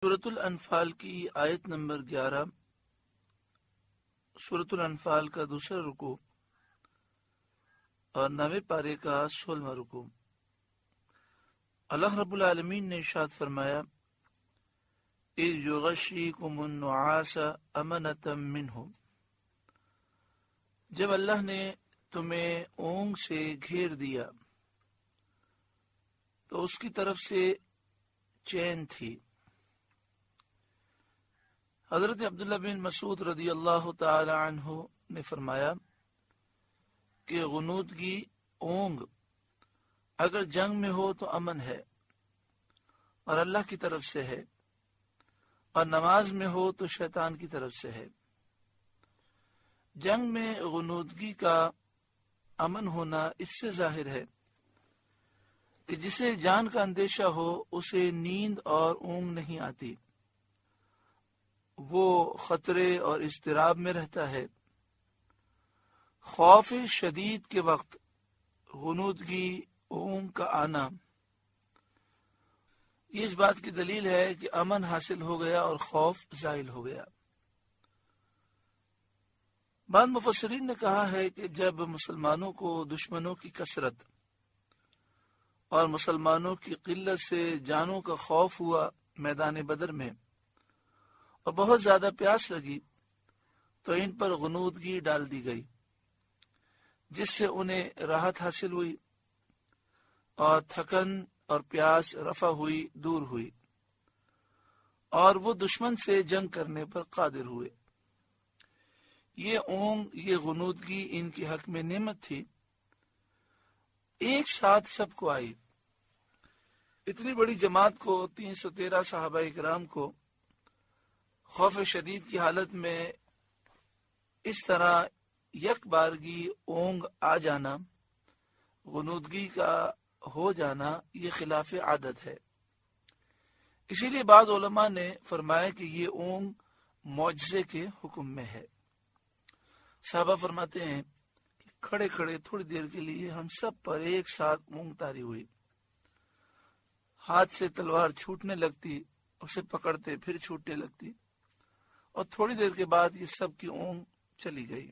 سورۃ الانفال کی آیت نمبر 11، سورۃ الانفال کا دوسرا رکوع اور 9ویں پارے کا 16واں رکوع۔ اللہ رب العالمین نے ارشاد فرمایا، اذ یغشیکم النعاس امنۃ منہ، جب اللہ نے تمہیں اونگ سے گھیر دیا تو اس کی طرف سے چین تھی۔ حضرت عبداللہ بن مسعود رضی اللہ تعالی عنہ نے فرمایا کہ غنودگی اونگ اگر جنگ میں ہو تو امن ہے اور اللہ کی طرف سے ہے، اور نماز میں ہو تو شیطان کی طرف سے ہے۔ جنگ میں غنودگی کا امن ہونا اس سے ظاہر ہے کہ جسے جان کا اندیشہ ہو اسے نیند اور اونگ نہیں آتی، وہ خطرے اور اضطراب میں رہتا ہے۔ خوف شدید کے وقت غنودگی اونگ کا آنا یہ اس بات کی دلیل ہے کہ امن حاصل ہو گیا اور خوف زائل ہو گیا۔ بعض مفسرین نے کہا ہے کہ جب مسلمانوں کو دشمنوں کی کثرت اور مسلمانوں کی قلت سے جانوں کا خوف ہوا میدان بدر میں، اور بہت زیادہ پیاس لگی، تو ان پر غنودگی ڈال دی گئی، جس سے انہیں راحت حاصل ہوئی اور تھکن اور پیاس رفع ہوئی، دور ہوئی، اور وہ دشمن سے جنگ کرنے پر قادر ہوئے۔ یہ اونگ، یہ غنودگی ان کے حق میں نعمت تھی، ایک ساتھ سب کو آئی۔ اتنی بڑی جماعت کو، 313 صحابہ کرام کو خوف شدید کی حالت میں اس طرح یک بارگی اونگ آ جانا، غنودگی کا ہو جانا، یہ خلاف عادت ہے۔ اسی لیے بعض علماء نے فرمایا کہ یہ اونگ معجزے کے حکم میں ہے۔ صحابہ فرماتے ہیں کہ کھڑے کھڑے تھوڑی دیر کے لیے ہم سب پر ایک ساتھ اونگ طاری ہوئی، ہاتھ سے تلوار چھوٹنے لگتی، اسے پکڑتے پھر چھوٹنے لگتی، اور تھوڑی دیر کے بعد یہ سب کی اونگ چلی گئی۔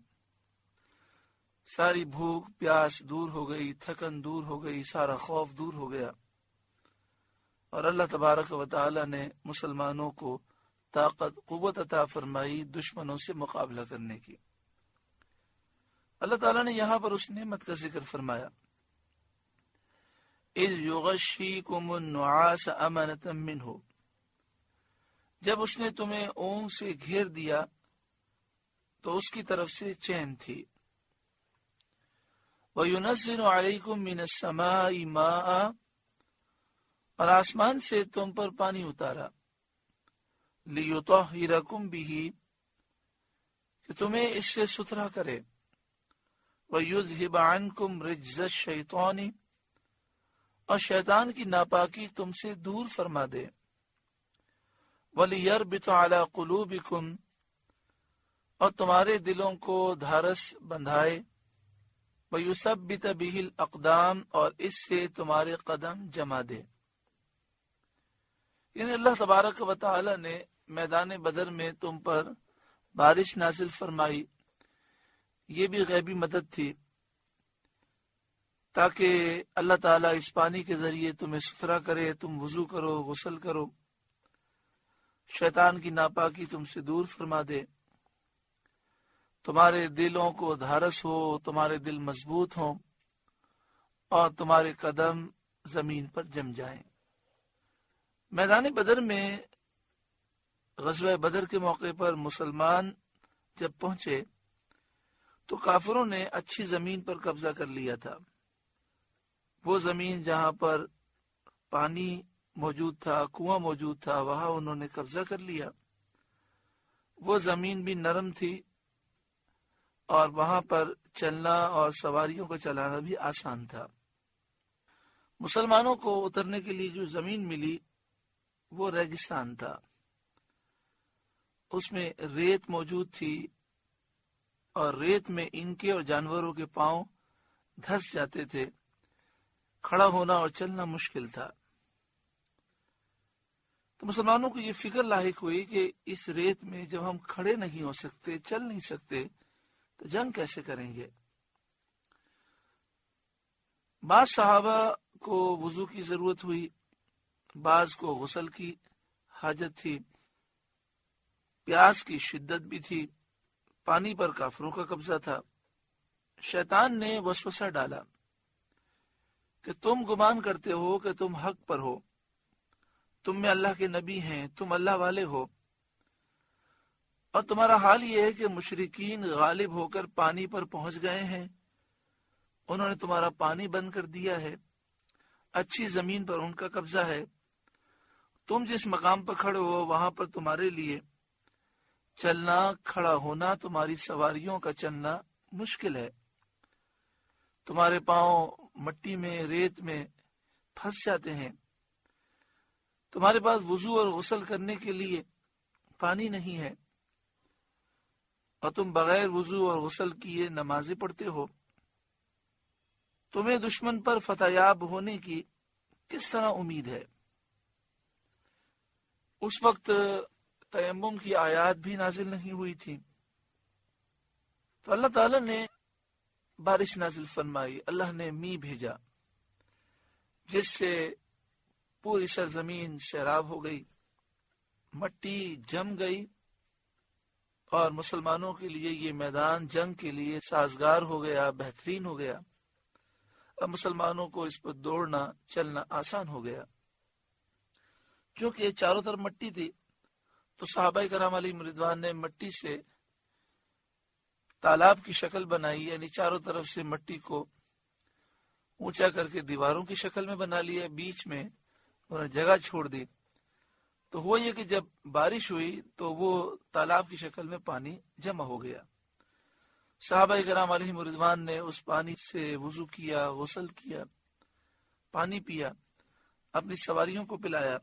ساری بھوک پیاس دور ہو گئی، تھکن دور ہو گئی، سارا خوف دور ہو گیا، اور اللہ تبارک و تعالی نے مسلمانوں کو طاقت قوت عطا فرمائی دشمنوں سے مقابلہ کرنے کی۔ اللہ تعالیٰ نے یہاں پر اس نعمت کا ذکر فرمایا، اذ یغشیکم النعاس امنۃ منہ، جب اس نے تمہیں اونگ سے گھیر دیا تو اس کی طرف سے چین تھی۔ وَيُنَزِّلُ عَلَيْكُم مِّنَ السَّمَاءِ مَاءً، اور آسمان سے تم پر پانی اتارا، لِيُطَهِّرَكُم بِهِ، کہ تمہیں اس سے ستھرا کرے، وَيُذْهِبَ عَنكُم رِجْزَ الشَّيْطَانِ، اور شیطان کی ناپاکی تم سے دور فرما دے، وَلِيَرْبِطَ عَلَى قُلُوبِكُمْ، اور تمہارے دلوں کو دھارس بندھائے، وَيُثَبِّتَ بِهِ الْأَقْدَامَ، اور اس سے تمہارے قدم جما دے۔ یعنی اللہ تبارک و تعالی نے میدان بدر میں تم پر بارش نازل فرمائی، یہ بھی غیبی مدد تھی، تاکہ اللہ تعالیٰ اس پانی کے ذریعے تمہیں ستھرا کرے، تم وضو کرو، غسل کرو، شیطان کی ناپاکی تم سے دور فرما دے، تمہارے دلوں کو دھارس ہو، تمہارے دل مضبوط ہوں، اور تمہارے قدم زمین پر جم جائیں۔ میدان بدر میں، غزوہ بدر کے موقع پر مسلمان جب پہنچے تو کافروں نے اچھی زمین پر قبضہ کر لیا تھا۔ وہ زمین جہاں پر پانی موجود تھا، کنواں موجود تھا، وہاں انہوں نے قبضہ کر لیا۔ وہ زمین بھی نرم تھی اور وہاں پر چلنا اور سواریوں کو چلانا بھی آسان تھا۔ مسلمانوں کو اترنے کے لیے جو زمین ملی وہ ریگستان تھا، اس میں ریت موجود تھی، اور ریت میں ان کے اور جانوروں کے پاؤں دھس جاتے تھے، کھڑا ہونا اور چلنا مشکل تھا۔ تو مسلمانوں کو یہ فکر لاحق ہوئی کہ اس ریت میں جب ہم کھڑے نہیں ہو سکتے، چل نہیں سکتے، تو جنگ کیسے کریں گے؟ بعض صحابہ کو وضو کی ضرورت ہوئی، بعض کو غسل کی حاجت تھی، پیاس کی شدت بھی تھی، پانی پر کافروں کا قبضہ تھا۔ شیطان نے وسوسہ ڈالا کہ تم گمان کرتے ہو کہ تم حق پر ہو، تم میں اللہ کے نبی ہیں، تم اللہ والے ہو، اور تمہارا حال یہ ہے کہ مشرکین غالب ہو کر پانی پر پہنچ گئے ہیں، انہوں نے تمہارا پانی بند کر دیا ہے، اچھی زمین پر ان کا قبضہ ہے، تم جس مقام پر کھڑے ہو وہاں پر تمہارے لیے چلنا، کھڑا ہونا، تمہاری سواریوں کا چلنا مشکل ہے، تمہارے پاؤں مٹی میں، ریت میں پھنس جاتے ہیں، تمہارے پاس وضو اور غسل کرنے کے لیے پانی نہیں ہے، اور تم بغیر وضو اور غسل کیے نمازیں پڑھتے ہو، تمہیں دشمن پر فتح یاب ہونے کی کس طرح امید ہے؟ اس وقت تیمم کی آیات بھی نازل نہیں ہوئی تھی، تو اللہ تعالی نے بارش نازل فرمائی، اللہ نے می بھیجا، جس سے پوری سرزمین سیراب ہو گئی، مٹی جم گئی، اور مسلمانوں کے لیے یہ میدان جنگ کے لیے سازگار ہو گیا، بہترین ہو گیا۔ اب مسلمانوں کو اس پر دوڑنا چلنا آسان ہو گیا۔ چونکہ چاروں طرف مٹی تھی تو صحابہ کرام علیہم رضوان نے مٹی سے تالاب کی شکل بنائی، یعنی چاروں طرف سے مٹی کو اونچا کر کے دیواروں کی شکل میں بنا لیا، بیچ میں انہوں نے جگہ چھوڑ دی، تو ہوا یہ کہ جب بارش ہوئی تو وہ تالاب کی شکل میں پانی جمع ہو گیا۔ صحابہ کرام علیہم رضوان نے اس پانی سے وضو کیا، غسل کیا، پانی پیا، اپنی سواریوں کو پلایا،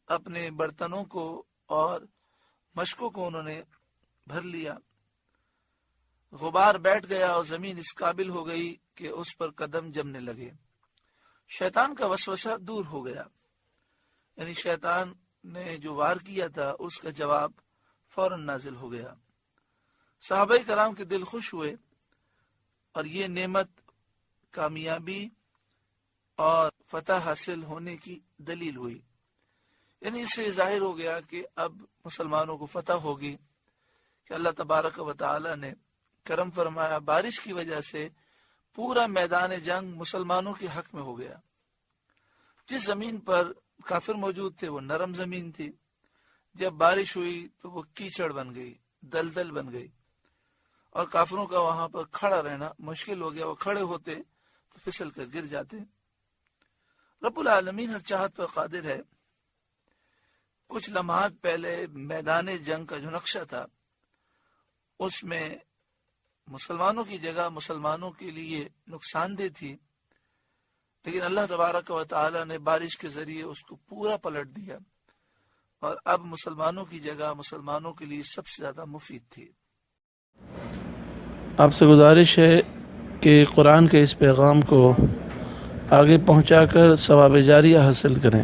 اپنے برتنوں کو اور مشکوں کو انہوں نے بھر لیا، غبار بیٹھ گیا اور زمین اس قابل ہو گئی کہ اس پر قدم جمنے لگے، شیطان کا وسوسہ دور ہو گیا، یعنی شیطان نے جو وار کیا تھا اس کا جواب فوراً نازل ہو گیا۔ صحابہ کرام کے دل خوش ہوئے، اور یہ نعمت کامیابی اور فتح حاصل ہونے کی دلیل ہوئی، یعنی اس سے ظاہر ہو گیا کہ اب مسلمانوں کو فتح ہوگی، کہ اللہ تبارک و تعالی نے کرم فرمایا، بارش کی وجہ سے پورا میدان جنگ مسلمانوں کے حق میں ہو گیا۔ جس زمین پر کافر موجود تھے وہ نرم زمین تھی، جب بارش ہوئی تو وہ کیچڑ بن گئی، دلدل بن گئی، اور کافروں کا وہاں پر کھڑا رہنا مشکل ہو گیا، وہ کھڑے ہوتے تو پھسل کر گر جاتے۔ رب العالمین ہر چاہت پر قادر ہے۔ کچھ لمحات پہلے میدان جنگ کا جو نقشہ تھا اس میں مسلمانوں کی جگہ مسلمانوں کے لیے نقصان دہ تھی، لیکن اللہ تبارک و تعالی نے بارش کے ذریعے اس کو پورا پلٹ دیا، اور اب مسلمانوں کی جگہ مسلمانوں کے لیے سب سے زیادہ مفید تھی۔ آپ سے گزارش ہے کہ قرآن کے اس پیغام کو آگے پہنچا کر ثواب جاریہ حاصل کریں۔